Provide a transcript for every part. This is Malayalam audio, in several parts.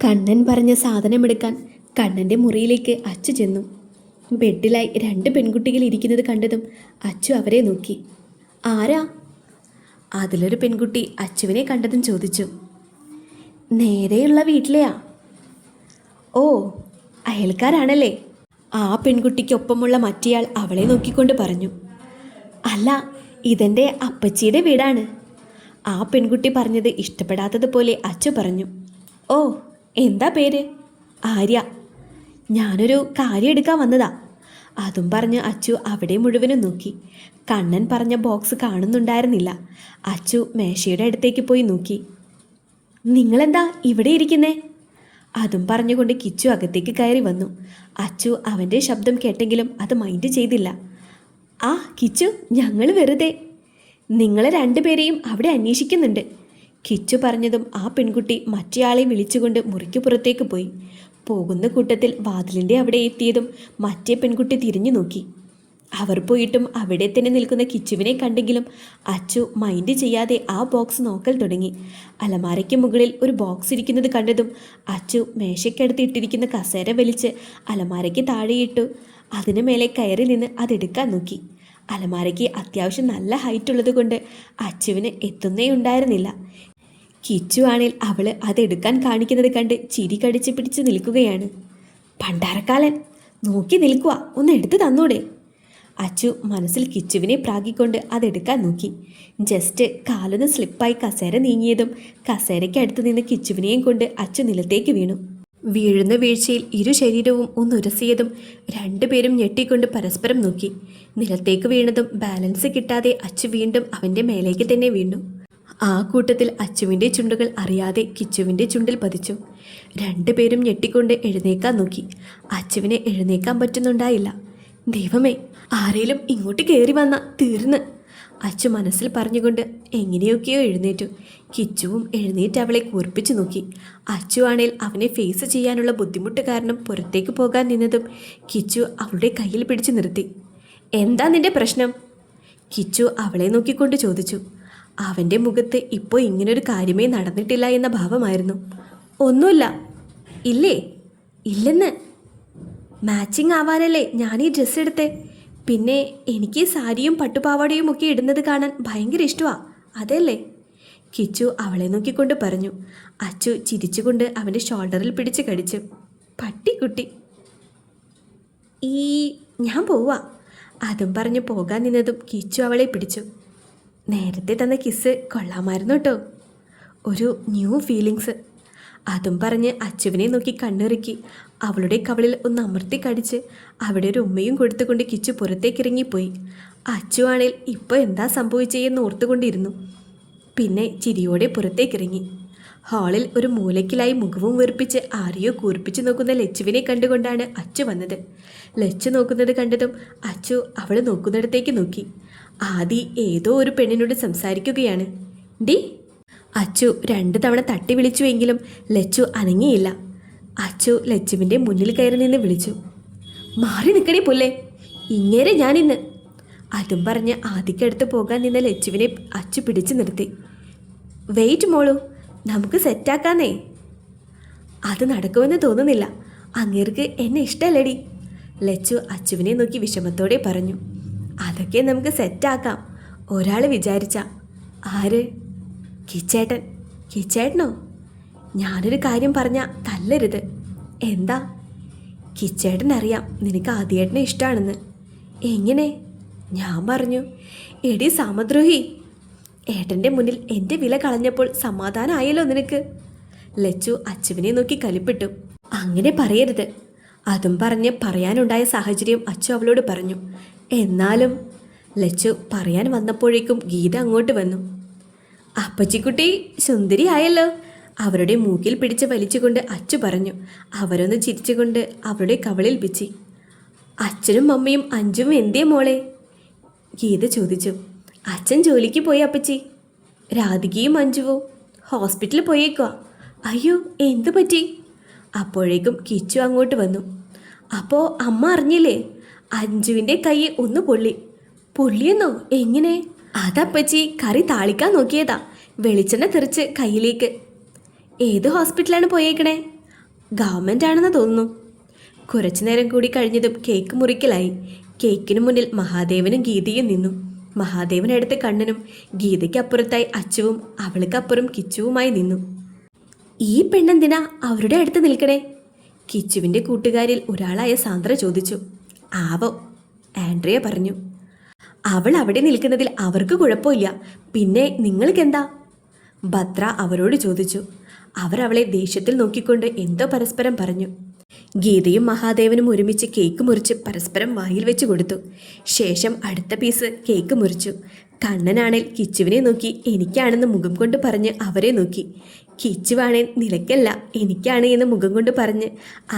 കണ്ണൻ പറഞ്ഞ സാധനമെടുക്കാൻ കണ്ണൻ്റെ മുറിയിലേക്ക് അച്ചു ചെന്നു. ബെഡിലായി 2 പെൺകുട്ടികൾ ഇരിക്കുന്നത് കണ്ടതും അച്ചു അവരെ നോക്കി. ആരാ? അതിലൊരു പെൺകുട്ടി അച്ചുവിനെ കണ്ടതും ചോദിച്ചു. നേരെയുള്ള വീട്ടിലെയാ? ഓ, അയൽക്കാരാണല്ലേ? ആ പെൺകുട്ടിക്കൊപ്പമുള്ള മറ്റേയാൾ അവളെ നോക്കിക്കൊണ്ട് പറഞ്ഞു. അല്ല, ഇതെൻ്റെ അപ്പച്ചിയുടെ വീടാണ്. ആ പെൺകുട്ടി പറഞ്ഞത് ഇഷ്ടപ്പെടാത്തതുപോലെ അച്ചു പറഞ്ഞു. ഓ, എന്താ പേര്? ആര്യ. ഞാനൊരു കാര്യം എടുക്കാൻ വന്നതാ. അതും പറഞ്ഞ് അച്ചു അവിടെ മുഴുവനും നോക്കി. കണ്ണൻ പറഞ്ഞ ബോക്സ് കാണുന്നുണ്ടായിരുന്നില്ല. അച്ചു മേശയുടെ അടുത്തേക്ക് പോയി നോക്കി. നിങ്ങളെന്താ ഇവിടെ ഇരിക്കുന്നേ? അതും പറഞ്ഞുകൊണ്ട് കിച്ചു അകത്തേക്ക് കയറി വന്നു. അച്ചു അവൻ്റെ ശബ്ദം കേട്ടെങ്കിലും അത് മൈൻഡ് ചെയ്തില്ല. ആ കിച്ചു, ഞങ്ങൾ വെറുതെ നിങ്ങളെ 2 പേരെയും അവിടെ അന്വേഷിക്കുന്നുണ്ട്. കിച്ചു പറഞ്ഞതും ആ പെൺകുട്ടി മറ്റേയാളെ വിളിച്ചുകൊണ്ട് മുറിക്ക് പുറത്തേക്ക് പോയി. പോകുന്ന കൂട്ടത്തിൽ വാതിലിൻ്റെ അവിടെ എത്തിയതും മറ്റേ പെൺകുട്ടി തിരിഞ്ഞു നോക്കി. അവർ പോയിട്ടും അവിടെ തന്നെ നിൽക്കുന്ന കിച്ചുവിനെ കണ്ടെങ്കിലും അച്ചു മൈൻഡ് ചെയ്യാതെ ആ ബോക്സ് നോക്കൽ തുടങ്ങി. അലമാരയ്ക്ക് മുകളിൽ ഒരു ബോക്സ് ഇരിക്കുന്നത് കണ്ടതും അച്ചു മേശയ്ക്കടുത്ത് ഇട്ടിരിക്കുന്ന കസേര വലിച്ച് അലമാരയ്ക്ക് താഴെയിട്ടു. അതിനു മേലെ കയറി നിന്ന് അതെടുക്കാൻ നോക്കി. അലമാരയ്ക്ക് അത്യാവശ്യം നല്ല ഹൈറ്റ് ഉള്ളത് കൊണ്ട് അച്ചുവിന് എത്തുന്നേ ഉണ്ടായിരുന്നില്ല. കിച്ചു ആണെങ്കിൽ അവള് അതെടുക്കാൻ കാണിക്കുന്നത് കണ്ട് ചിരി കടിച്ച് പിടിച്ച് നിൽക്കുകയാണ്. പണ്ടാരക്കാലൻ, നോക്കി നിൽക്കുക, ഒന്ന് എടുത്തു തന്നൂടെ? അച്ചു മനസ്സിൽ കിച്ചുവിനെ പ്രാഗിക്കൊണ്ട് അതെടുക്കാൻ നോക്കി. ജസ്റ്റ് കാലൊന്ന് സ്ലിപ്പായി കസേര നീങ്ങിയതും കസേരയ്ക്ക് അടുത്ത് നിന്ന് കിച്ചുവിനെയും കൊണ്ട് അച്ചു നിലത്തേക്ക് വീണു. വീഴുന്ന വീഴ്ചയിൽ ഇരു ശരീരവും ഒന്നുരസിയതും 2 പേരും ഞെട്ടിക്കൊണ്ട് പരസ്പരം നോക്കി. നിലത്തേക്ക് വീണതും ബാലൻസ് കിട്ടാതെ അച്ചു വീണ്ടും അവൻ്റെ മേലേക്ക് തന്നെ വീണു. ആ കൂട്ടത്തിൽ അച്ചുവിൻ്റെ ചുണ്ടുകൾ അറിയാതെ കിച്ചുവിൻ്റെ ചുണ്ടിൽ പതിച്ചു. 2 പേരും ഞെട്ടിക്കൊണ്ട് എഴുന്നേക്കാൻ നോക്കി. അച്ചുവിനെ എഴുന്നേക്കാൻ പറ്റുന്നുണ്ടായില്ല. ദൈവമേ, ആരേലും ഇങ്ങോട്ട് കയറി വന്ന തീർന്ന്, അച്ചു മനസ്സിൽ പറഞ്ഞുകൊണ്ട് എങ്ങനെയൊക്കെയോ എഴുന്നേറ്റു. കിച്ചുവും എഴുന്നേറ്റ് അവളെ കൂർപ്പിച്ചു നോക്കി. അച്ചു ആണേൽ അവനെ ഫേസ് ചെയ്യാനുള്ള ബുദ്ധിമുട്ട് കാരണം പുറത്തേക്ക് പോകാൻ നിന്നതും കിച്ചു അവളുടെ കയ്യിൽ പിടിച്ചു നിർത്തി. എന്താ നിന്റെ പ്രശ്നം? കിച്ചു അവളെ നോക്കിക്കൊണ്ട് ചോദിച്ചു. അവൻ്റെ മുഖത്ത് ഇപ്പോൾ ഇങ്ങനൊരു കാര്യമേ നടന്നിട്ടില്ല എന്ന ഭാവമായിരുന്നു. ഒന്നുമില്ല. ഇല്ലേ? ഇല്ലെന്ന്. മാച്ചിങ് ആവാനല്ലേ ഞാൻ ഈ ഡ്രസ്സ് എടുത്തേ. പിന്നെ എനിക്ക് സാരിയും പട്ടുപാവാടയും ഒക്കെ ഇടുന്നത് കാണാൻ ഭയങ്കര ഇഷ്ടമാണ്, അതല്ലേ? കിച്ചു അവളെ നോക്കിക്കൊണ്ട് പറഞ്ഞു. അച്ചു ചിരിച്ചുകൊണ്ട് അവൻ്റെ ഷോൾഡറിൽ പിടിച്ച് കടിച്ചു. പട്ടിക്കുട്ടി. ഞാൻ പോവാ. അതും പറഞ്ഞ് പോകാൻ നിന്നതും കിച്ചു അവളെ പിടിച്ചു. നേരത്തെ തന്ന കിസ് കൊള്ളാമായിരുന്നു കേട്ടോ, ഒരു ന്യൂ ഫീലിങ്സ്. അതും പറഞ്ഞ് അച്ചുവിനെ നോക്കി കണ്ണിറുക്കി അവളുടെ കവളിൽ ഒന്ന് അമർത്തി കടിച്ച് അവിടെ ഒരു ഉമ്മയും കൊടുത്തുകൊണ്ട് കിച്ചു പുറത്തേക്കിറങ്ങിപ്പോയി. അച്ചു ആണേൽ ഇപ്പോൾ എന്താ സംഭവിച്ചതെന്ന് ഓർത്തുകൊണ്ടിരുന്നു. പിന്നെ ചിരിയോടെ പുറത്തേക്കിറങ്ങി. ഹാളിൽ ഒരു മൂലയ്ക്കിലായി മുഖവും വീർപ്പിച്ച് ആരെയോ കൂർപ്പിച്ച് നോക്കുന്ന ലച്ചുവിനെ കണ്ടുകൊണ്ടാണ് അച്ചു വന്നത്. ലച്ചു നോക്കുന്നത് കണ്ടതും അച്ചു അവൾ നോക്കുന്നിടത്തേക്ക് നോക്കി. ആദി ഏതോ ഒരു പെണ്ണിനോട് സംസാരിക്കുകയാണ്. ഡി. അച്ചു 2 തവണ തട്ടി വിളിച്ചുവെങ്കിലും ലച്ചു അനങ്ങിയില്ല. അച്ചു ലച്ചുവിൻ്റെ മുന്നിൽ കയറി നിന്ന് വിളിച്ചു. മാറി നിൽക്കണേ പുല്ലേ, ഇങ്ങേരെ ഞാനിന്ന്. അതും പറഞ്ഞ് ആദിക്കടുത്ത് പോകാൻ നിന്ന ലച്ചുവിനെ അച്ചു പിടിച്ചു നിർത്തി. വെയിറ്റ് മോളു, നമുക്ക് സെറ്റാക്കാന്നേ. അത് നടക്കുമെന്ന് തോന്നുന്നില്ല, അങ്ങേർക്ക് എന്നെ ഇഷ്ടമല്ലടി. ലച്ചു അച്ചുവിനെ നോക്കി വിഷമത്തോടെ പറഞ്ഞു. അതൊക്കെ നമുക്ക് സെറ്റാക്കാം, ഒരാൾ വിചാരിച്ച. ആര്? കിച്ചേട്ടൻ. കിച്ചേട്ടനോ? ഞാനൊരു കാര്യം പറഞ്ഞാൽ തല്ലരുത്. എന്താ? കിച്ചേട്ടൻ അറിയാം നിനക്ക് ആദ്യേട്ടനെ ഇഷ്ടമാണെന്ന്. എങ്ങനെ? ഞാൻ പറഞ്ഞു. എടി സമദ്രോഹി, ഏട്ടൻ്റെ മുന്നിൽ എൻ്റെ വില കളഞ്ഞപ്പോൾ സമാധാനമായല്ലോ നിനക്ക്. ലച്ചു അച്ചുവിനെ നോക്കി കലിപ്പിട്ടു. അങ്ങനെ പറയരുത്. അതും പറഞ്ഞ് പറയാനുണ്ടായ സാഹചര്യം അച്ചു അവളോട് പറഞ്ഞു. എന്നാലും ലച്ചു പറയാൻ വന്നപ്പോഴേക്കും ഗീത അങ്ങോട്ട് വന്നു. അപ്പച്ചിക്കുട്ടി സുന്ദരിയായല്ലോ, അവരുടെ മൂക്കിൽ പിടിച്ച് വലിച്ചുകൊണ്ട് അച്ചു പറഞ്ഞു. അവരൊന്ന് ചിരിച്ചുകൊണ്ട് അവളുടെ കവളിൽ പിച്ചി. അച്ഛനും അമ്മയും അഞ്ചും എന്തേ മോളെ? ഗീത ചോദിച്ചു. അച്ഛൻ ജോലിക്ക് പോയി അപ്പച്ചി. രാധികയും അഞ്ചുവോ? ഹോസ്പിറ്റലിൽ പോയേക്കുവാ. അയ്യോ, എന്തു പറ്റി? അപ്പോഴേക്കും കിച്ചു അങ്ങോട്ട് വന്നു. അപ്പോൾ അമ്മ അറിഞ്ഞില്ലേ? അഞ്ജുവിൻ്റെ കൈ ഒന്ന് പൊള്ളി. പൊള്ളിയെന്നോ? എങ്ങനെ? അതപ്പച്ചി കറി താളിക്കാൻ നോക്കിയതാ, വെളിച്ചെണ്ണ തെറിച്ച് കയ്യിലേക്ക്. ഏത് ഹോസ്പിറ്റലാണ് പോയേക്കണേ? ഗവൺമെൻറ് ആണെന്ന് തോന്നുന്നു. കുറച്ചു നേരം കൂടി കഴിഞ്ഞതും കേക്ക് മുറിക്കലായി. കേക്കിനു മുന്നിൽ മഹാദേവനും ഗീതയും നിന്നു. മഹാദേവനടുത്ത് കണ്ണനും, ഗീതയ്ക്കപ്പുറത്തായി അച്ചുവും അവൾക്കപ്പുറം കിച്ചുവുമായി നിന്നു. ഈ പെണ്ണെന്തിനാ അവരുടെ അടുത്ത് നിൽക്കണേ? കിച്ചുവിൻ്റെ കൂട്ടുകാരിൽ ഒരാളായ സാന്ദ്ര ചോദിച്ചു. ആവോ, ആൻഡ്രിയ പറഞ്ഞു. അവൾ അവിടെ നിൽക്കുന്നതിൽ അവർക്ക് കുഴപ്പമില്ല, പിന്നെ നിങ്ങൾക്കെന്താ? ഭദ്ര അവരോട് ചോദിച്ചു. അവർ അവളെ ദേഷ്യത്തിൽ നോക്കിക്കൊണ്ട് എന്തോ പരസ്പരം പറഞ്ഞു. ഗീതയും മഹാദേവനും ഒരുമിച്ച് കേക്ക് മുറിച്ച് പരസ്പരം വായിൽ വെച്ച് കൊടുത്തു. ശേഷം അടുത്ത പീസ് കേക്ക് മുറിച്ചു. കണ്ണനാണേൽ കിച്ചുവിനെ നോക്കി എനിക്കാണെന്ന് മുഖം കൊണ്ട് പറഞ്ഞ് അവരെ നോക്കി. കിച്ചുവാണേൽ നിലയ്ക്കല്ല എനിക്കാണ് എന്ന് മുഖം കൊണ്ട് പറഞ്ഞ്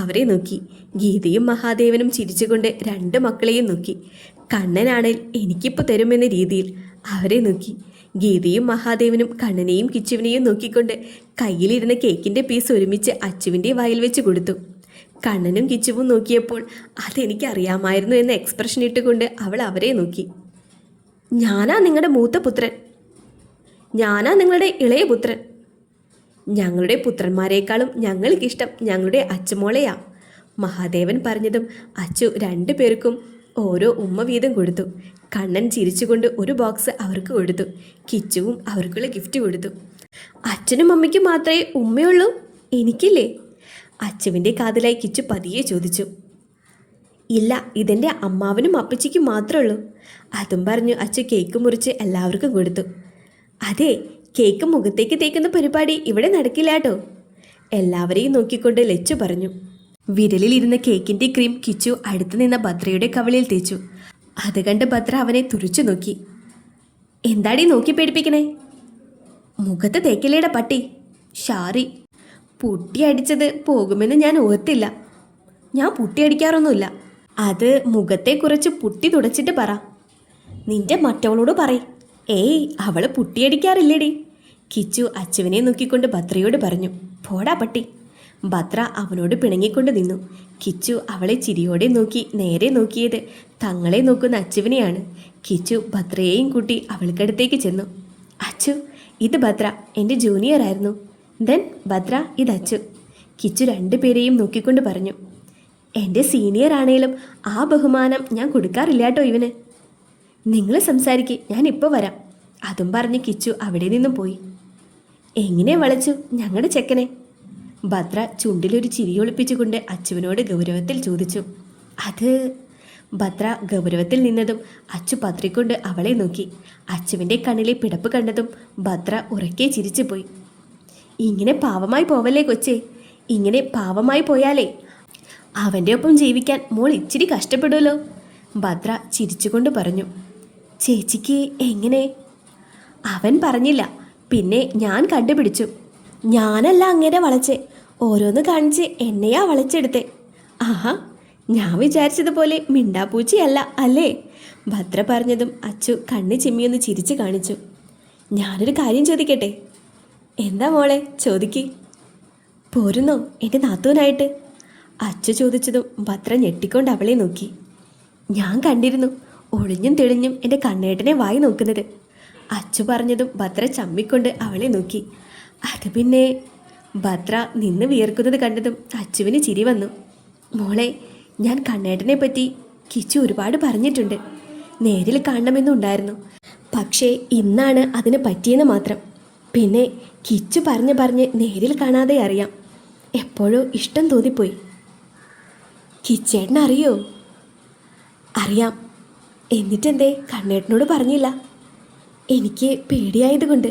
അവരെ നോക്കി. ഗീതയും മഹാദേവനും ചിരിച്ചുകൊണ്ട് രണ്ട് മക്കളെയും നോക്കി. കണ്ണനാണേൽ എനിക്കിപ്പോൾ തരുമെന്ന രീതിയിൽ അവരെ നോക്കി. ഗീതയും മഹാദേവനും കണ്ണനെയും കിച്ചുവിനെയും നോക്കിക്കൊണ്ട് കയ്യിലിരുന്ന കേക്കിൻ്റെ പീസ് ഒരുമിച്ച് അച്ചുവിൻ്റെ വായിൽ വെച്ച് കൊടുത്തു. കണ്ണനും കിച്ചുവും നോക്കിയപ്പോൾ അതെനിക്കറിയാമായിരുന്നു എന്ന എക്സ്പ്രഷൻ ഇട്ടുകൊണ്ട് അവൾ അവരെ നോക്കി. ഞാനാ നിങ്ങളുടെ മൂത്ത പുത്രൻ, ഞാനാ നിങ്ങളുടെ ഇളയ പുത്രൻ. ഞങ്ങളുടെ പുത്രന്മാരെക്കാളും ഞങ്ങൾക്കിഷ്ടം ഞങ്ങളുടെ അച്ചുമോളെയാ. മഹാദേവൻ പറഞ്ഞതും അച്ചു രണ്ടു പേർക്കും ഓരോ ഉമ്മ വീതം കൊടുത്തു. കണ്ണൻ ചിരിച്ചുകൊണ്ട് ഒരു ബോക്സ് അവർക്ക് കൊടുത്തു. കിച്ചുവും അവർക്കുള്ള ഗിഫ്റ്റ് കൊടുത്തു. അച്ഛനും അമ്മയ്ക്കും മാത്രമേ ഉമ്മയുള്ളൂ, എനിക്കില്ലേ? അച്ചുവിൻ്റെ കാതിലായി കിച്ചു പതിയെ ചോദിച്ചു. ഇല്ല, ഇതെൻ്റെ അമ്മാവനും അപ്പച്ചിക്കും മാത്രമേ ഉള്ളൂ. അതും പറഞ്ഞു അച്ചു കേക്ക് മുറിച്ച് എല്ലാവർക്കും കൊടുത്തു. അതെ, കേക്ക് മുഖത്തേക്ക് തേക്കുന്ന പരിപാടി ഇവിടെ നടക്കില്ല കേട്ടോ, എല്ലാവരെയും നോക്കിക്കൊണ്ട് ലച്ചു പറഞ്ഞു. വിരലിലിരുന്ന കേക്കിൻ്റെ ക്രീം കിച്ചു അടുത്ത് നിന്ന ഭദ്രയുടെ കവിളിൽ തേച്ചു. അത് കണ്ട് ഭദ്ര അവനെ തുറിച്ചു നോക്കി. എന്താടീ നോക്കി പേടിപ്പിക്കണേ? മുഖത്ത് തേക്കില്ലേട പട്ടി, ഷാറി. പുട്ടിയടിച്ചത് പോകുമെന്ന് ഞാൻ ഓർത്തില്ല. ഞാൻ പുട്ടിയടിക്കാറൊന്നുമില്ല. അത് മുഖത്തെ കുറച്ച് പുട്ടി തുടച്ചിട്ട് പറ. നിന്റെ മറ്റവളോട് പറയ്. ഏയ്, അവള് പുട്ടിയടിക്കാറില്ലേടി. കിച്ചു അച്ചുവിനെ നോക്കിക്കൊണ്ട് ഭദ്രയോട് പറഞ്ഞു. പോടാ പട്ടി. ഭദ്ര അവനോട് പിണങ്ങിക്കൊണ്ട് നിന്നു. കിച്ചു അവളെ ചിരിയോടെ നോക്കി. നേരെ നോക്കിയത് തങ്ങളെ നോക്കുന്ന അച്ചുവിനെയാണ്. കിച്ചു ഭദ്രയെയും കൂട്ടി അവൾക്കടുത്തേക്ക് ചെന്നു. അച്ചു, ഇത് ഭദ്ര, എൻ്റെ ജൂനിയർ ആയിരുന്നു. ദെൻ ഭദ്ര, ഇത് അച്ചു. കിച്ചു രണ്ടുപേരെയും നോക്കിക്കൊണ്ട് പറഞ്ഞു. എൻ്റെ സീനിയർ ആണേലും ആ ബഹുമാനം ഞാൻ കൊടുക്കാറില്ല കേട്ടോ ഇവന്. നിങ്ങൾ സംസാരിക്ക്, ഞാൻ ഇപ്പോൾ വരാം. അതും പറഞ്ഞ് കിച്ചു അവിടെ നിന്നും പോയി. എങ്ങനെ വളച്ചു ഞങ്ങളുടെ ചെക്കനെ? ഭദ്ര ചുണ്ടിലൊരു ചിരിയൊളിപ്പിച്ചുകൊണ്ട് അച്ചുവിനോട് ഗൗരവത്തിൽ ചോദിച്ചു. അത് ഭദ്ര ഗൗരവത്തിൽ നിന്നതും അച്ചു പത്രിക്കൊണ്ട് അവളെ നോക്കി. അച്ചുവിൻ്റെ കണ്ണിലെ പിടപ്പ് കണ്ടതും ഭദ്ര ഉറക്കെ ചിരിച്ചു പോയി. ഇങ്ങനെ പാവമായി പോവല്ലേ കൊച്ചേ, ഇങ്ങനെ പാവമായി പോയാലേ അവൻ്റെ ഒപ്പം ജീവിക്കാൻ മോൾ ഇച്ചിരി കഷ്ടപ്പെടുമല്ലോ. ഭദ്ര ചിരിച്ചുകൊണ്ട് പറഞ്ഞു. ചേച്ചിക്ക് എങ്ങനെ? അവൻ പറഞ്ഞില്ല, പിന്നെ ഞാൻ കണ്ടുപിടിച്ചു. ഞാനല്ല അങ്ങനെ വളച്ചേ, ഓരോന്ന് കാണിച്ച് എന്നെയാ വളച്ചെടുത്തേ. ആഹാ, ഞാൻ വിചാരിച്ചതുപോലെ മിണ്ടാപ്പൂച്ചയല്ല അല്ലേ? ഭദ്ര പറഞ്ഞതും അച്ചു കണ്ണ് ചിമ്മിയൊന്ന് ചിരിച്ച് കാണിച്ചു. ഞാനൊരു കാര്യം ചോദിക്കട്ടെ? എന്താ മോളെ, ചോദിക്ക്. പോരുന്നോ എൻ്റെ നാത്തൂനായിട്ട്? അച്ചു ചോദിച്ചതും ഭദ്ര ഞെട്ടിക്കൊണ്ട് അവളെ നോക്കി. ഞാൻ കണ്ടിരുന്നു ഒളിഞ്ഞും തെളിഞ്ഞും എൻ്റെ കണ്ണേട്ടനെ വായി നോക്കുന്നത്. അച്ചു പറഞ്ഞതും ഭദ്ര ചമ്മിക്കൊണ്ട് അവളെ നോക്കി. അത് പിന്നെ ഭദ്ര നിന്ന് വിയർക്കുന്നത് കണ്ടതും അച്ചുവിന് ചിരി വന്നു. മോളെ, ഞാൻ കണ്ണേട്ടനെ പറ്റി കിച്ചു ഒരുപാട് പറഞ്ഞിട്ടുണ്ട്. നേരിൽ കാണണമെന്നുണ്ടായിരുന്നു, പക്ഷേ ഇന്നാണ് അതിന് പറ്റിയെന്ന് മാത്രം. പിന്നെ കിച്ചു പറഞ്ഞ് നേരിൽ കാണാതെ അറിയാം. എപ്പോഴോ ഇഷ്ടം തോന്നിപ്പോയി. കിച്ചേട്ടൻ അറിയോ? അറിയാം. എന്നിട്ടെന്തേ കണ്ണേട്ടനോട് പറഞ്ഞില്ല? എനിക്ക് പേടിയായതുകൊണ്ട്.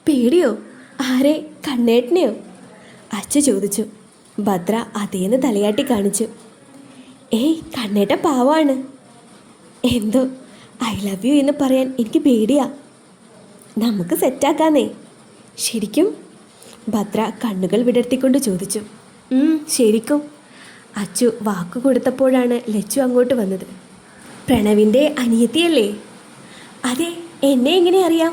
പേടിയോ? ആരെ, കണ്ണേട്ടനെയോ? അച്ഛ ചോദിച്ചു. ഭദ്ര അതേന്ന് തലയാട്ടി കാണിച്ചു. ഏയ്, കണ്ണേട്ട പാവാണ്. എന്തോ ഐ ലവ് യു എന്ന് പറയാൻ എനിക്ക് പേടിയാ. നമുക്ക് സെറ്റാക്കാന്നേ. ശരിക്കും? ഭദ്ര കണ്ണുകൾ വിടർത്തിക്കൊണ്ട് ചോദിച്ചു. ശരിക്കും. അച്ചു വാക്കു കൊടുത്തപ്പോഴാണ് ലച്ചു അങ്ങോട്ട് വന്നത്. പ്രണവിൻ്റെ അനിയത്തിയല്ലേ? അതെ, എന്നെ എങ്ങനെ അറിയാം?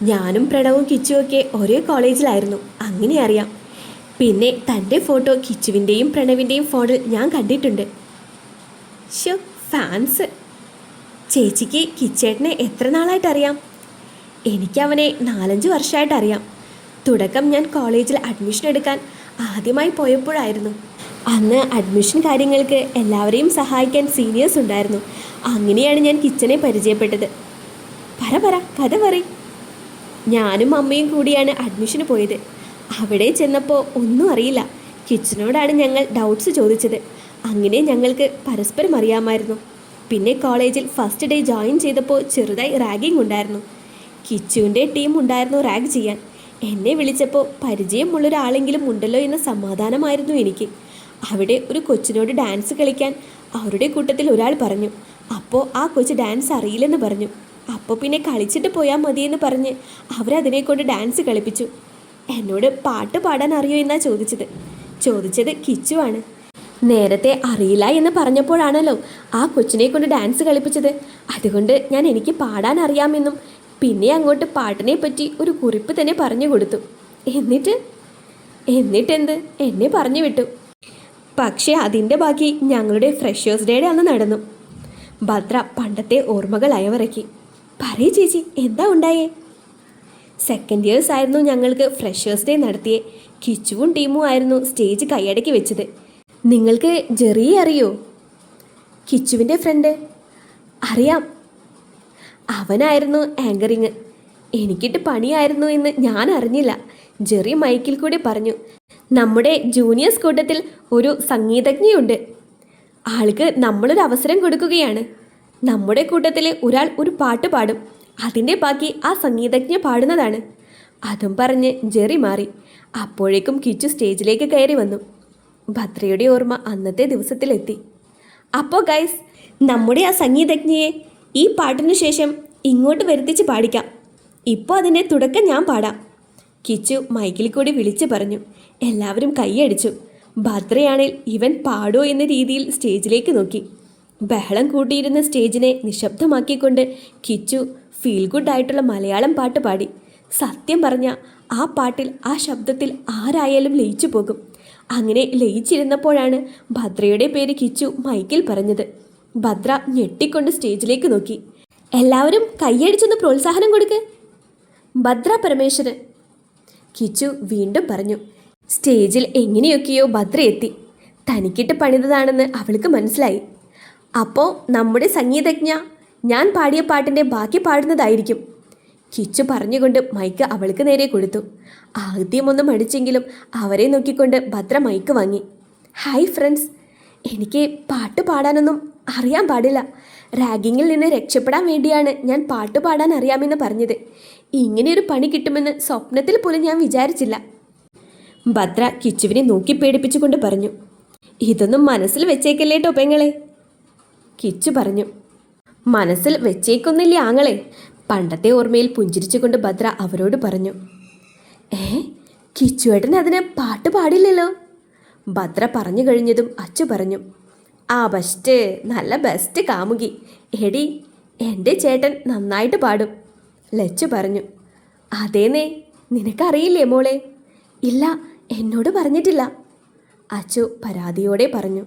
ഞാനും പ്രണവും കിച്ചുവൊക്കെ ഒരേ കോളേജിലായിരുന്നു, അങ്ങനെ അറിയാം. പിന്നെ തൻ്റെ ഫോട്ടോ കിച്ചുവിൻ്റെയും പ്രണവിൻ്റെയും ഫോണിൽ ഞാൻ കണ്ടിട്ടുണ്ട്. Show, fans. ചേച്ചിക്ക് കിച്ചേട്ടനെ എത്ര നാളായിട്ടറിയാം? എനിക്കവനെ 4-5 വർഷമായിട്ടറിയാം. തുടക്കം ഞാൻ കോളേജിൽ അഡ്മിഷൻ എടുക്കാൻ ആദ്യമായി പോയപ്പോഴായിരുന്നു. അന്ന് അഡ്മിഷൻ കാര്യങ്ങൾക്ക് എല്ലാവരെയും സഹായിക്കാൻ സീനിയേഴ്സ് ഉണ്ടായിരുന്നു. അങ്ങനെയാണ് ഞാൻ കിച്ചനെ പരിചയപ്പെട്ടത്. പറ കഥ പറയും. ഞാനും അമ്മയും കൂടിയാണ് അഡ്മിഷന് പോയത്. അവിടെ ചെന്നപ്പോൾ ഒന്നും അറിയില്ല. കിച്ചനോടാണ് ഞങ്ങൾ ഡൗട്ട്സ് ചോദിച്ചത്. അങ്ങനെ ഞങ്ങൾക്ക് പരസ്പരം അറിയാമായിരുന്നു. പിന്നെ കോളേജിൽ ഫസ്റ്റ് ഡേ ജോയിൻ ചെയ്തപ്പോൾ ചെറുതായി റാഗിങ് ഉണ്ടായിരുന്നു. കിച്ചുവിൻ്റെ ടീം ഉണ്ടായിരുന്നു റാഗ് ചെയ്യാൻ. എന്നെ വിളിച്ചപ്പോൾ പരിചയമുള്ളൊരാളെങ്കിലും ഉണ്ടല്ലോ എന്ന സമാധാനമായിരുന്നു എനിക്ക്. അവിടെ ഒരു കൊച്ചിനോട് ഡാൻസ് കളിക്കാൻ അവരുടെ കൂട്ടത്തിൽ ഒരാൾ പറഞ്ഞു. അപ്പോൾ ആ കൊച്ച് ഡാൻസ് അറിയില്ലെന്ന് പറഞ്ഞു. അപ്പോൾ പിന്നെ കളിച്ചിട്ട് പോയാൽ മതിയെന്ന് പറഞ്ഞ് അവരതിനെ കൊണ്ട് ഡാൻസ് കളിപ്പിച്ചു. എന്നോട് പാട്ട് പാടാൻ അറിയോ എന്നാ ചോദിച്ചത് കിച്ചുവാണ്. നേരത്തെ അറിയില്ല എന്ന് പറഞ്ഞപ്പോഴാണല്ലോ ആ കൊച്ചിനെ കൊണ്ട് ഡാൻസ് കളിപ്പിച്ചത്. അതുകൊണ്ട് എനിക്ക് പാടാൻ അറിയാമെന്നും പിന്നെ അങ്ങോട്ട് പാട്ടിനെ പറ്റി ഒരു കുറിപ്പ് തന്നെ പറഞ്ഞു കൊടുത്തു. എന്നിട്ടെന്ത് എന്നെ പറഞ്ഞു വിട്ടു. പക്ഷേ അതിൻ്റെ ബാക്കി ഞങ്ങളുടെ ഫ്രഷേഴ്സ് ഡേയുടെ അന്ന് നടന്നു. ഭദ്ര പണ്ടത്തെ ഓർമ്മകൾ അയവിറക്കി. പറയൂ ചേച്ചി, എന്താ ഉണ്ടായേ? സെക്കൻഡ് ഇയേഴ്സ് ആയിരുന്നു ഞങ്ങൾക്ക് ഫ്രഷേഴ്സ് ഡേ നടത്തിയേ. കിച്ചുവും ടീമും ആയിരുന്നു സ്റ്റേജ് കൈയടക്കി വെച്ചത്. നിങ്ങൾക്ക് ജെറിയെ അറിയോ? കിച്ചുവിൻ്റെ ഫ്രണ്ട്. അറിയാം. അവനായിരുന്നു ആങ്കറിങ്. എനിക്കിട്ട് പണിയായിരുന്നു എന്ന് ഞാൻ അറിഞ്ഞില്ല. ജെറി മൈക്കിൽ കൂടി പറഞ്ഞു, നമ്മുടെ ജൂനിയേഴ്സ് കൂട്ടത്തിൽ ഒരു സംഗീതജ്ഞയുണ്ട്. ആൾക്ക് നമ്മളൊരു അവസരം കൊടുക്കുകയാണ്. നമ്മുടെ കൂട്ടത്തിൽ ഒരാൾ ഒരു പാട്ട് പാടും. അതിൻ്റെ ബാക്കി ആ സംഗീതജ്ഞ പാടുന്നതാണ്. അതും പറഞ്ഞ് ജെറി മാറി. അപ്പോഴേക്കും കിച്ചു സ്റ്റേജിലേക്ക് കയറി വന്നു. ഭദ്രയുടെ ഓർമ്മ അന്നത്തെ ദിവസത്തിലെത്തി. അപ്പോൾ ഗൈസ്, നമ്മുടെ ആ സംഗീതജ്ഞയെ ഈ പാട്ടിനു ശേഷം ഇങ്ങോട്ട് വരുത്തിച്ച് പാടിക്കാം. ഇപ്പോൾ അതിൻ്റെ തുടക്കം ഞാൻ പാടാം. കിച്ചു മൈക്കിൽ കൂടി വിളിച്ചു പറഞ്ഞു. എല്ലാവരും കൈയടിച്ചു. ഭദ്രയാണെങ്കിൽ ഇവൻ പാടോ എന്ന രീതിയിൽ സ്റ്റേജിലേക്ക് നോക്കി. ബഹളം കൂട്ടിയിരുന്ന സ്റ്റേജിനെ നിശബ്ദമാക്കിക്കൊണ്ട് കിച്ചു ഫീൽ ഗുഡ് ആയിട്ടുള്ള മലയാളം പാട്ട് പാടി. സത്യം പറഞ്ഞ ആ പാട്ടിൽ, ആ ശബ്ദത്തിൽ ആരായാലും ലയിച്ചു പോകും. അങ്ങനെ ലയിച്ചിരുന്നപ്പോഴാണ് ഭദ്രയുടെ പേര് കിച്ചു മൈക്കിൽ പറഞ്ഞത്. ഭദ്ര ഞെട്ടിക്കൊണ്ട് സ്റ്റേജിലേക്ക് നോക്കി. എല്ലാവരും കൈയടിച്ചൊന്ന് പ്രോത്സാഹനം കൊടുക്ക്. ഭദ്ര പരമേശ്വരൻ, കിച്ചു വീണ്ടും പറഞ്ഞു. സ്റ്റേജിൽ എങ്ങനെയൊക്കെയോ ഭദ്ര എത്തി. തനിക്കിട്ട് പണിതതാണെന്ന് അവൾക്ക് മനസ്സിലായി. അപ്പോൾ നമ്മുടെ സംഗീതജ്ഞ ഞാൻ പാടിയ പാട്ടിൻ്റെ ബാക്കി പാടുന്നതായിരിക്കും. കിച്ചു പറഞ്ഞുകൊണ്ട് മൈക്ക് അവൾക്ക് നേരെ കൊടുത്തു. ആദ്യമൊന്നും മടിച്ചെങ്കിലും അവരെ നോക്കിക്കൊണ്ട് ഭദ്ര മൈക്ക് വാങ്ങി. ഹായ് ഫ്രണ്ട്സ്, എനിക്ക് പാട്ട് പാടാനൊന്നും അറിയാൻ പാടില്ല. റാഗിങ്ങിൽ നിന്ന് രക്ഷപ്പെടാൻ വേണ്ടിയാണ് ഞാൻ പാട്ട് പാടാൻ അറിയാമെന്ന് പറഞ്ഞത്. ഇങ്ങനെയൊരു പണി കിട്ടുമെന്ന് സ്വപ്നത്തിൽ പോലും ഞാൻ വിചാരിച്ചില്ല. ഭദ്ര കിച്ചുവിനെ നോക്കി പേടിപ്പിച്ചുകൊണ്ട് പറഞ്ഞു. ഇതൊന്നും മനസ്സിൽ വെച്ചേക്കല്ലേട്ടോ പെങ്ങളെ. കിച്ചു പറഞ്ഞു. മനസ്സിൽ വെച്ചേക്കൊന്നില്ലേ ആങ്ങളെ. പണ്ടത്തെ ഓർമ്മയിൽ പുഞ്ചിരിച്ചുകൊണ്ട് ഭദ്ര അവരോട് പറഞ്ഞു. കിച്ചുവേട്ടൻ അതിന് പാട്ട് പാടില്ലല്ലോ. ഭദ്ര പറഞ്ഞു കഴിഞ്ഞതും അച്ചു പറഞ്ഞു. ആ ബെസ്റ്റ്, നല്ല ബെസ്റ്റ് കാമുകി. എടി, എൻ്റെ ചേട്ടൻ നന്നായിട്ട് പാടും. ലച്ചു പറഞ്ഞു. അതേന്നേ, നിനക്കറിയില്ലേ മോളെ? ഇല്ല, എന്നോട് പറഞ്ഞിട്ടില്ല. അച്ചു പരാതിയോടെ പറഞ്ഞു.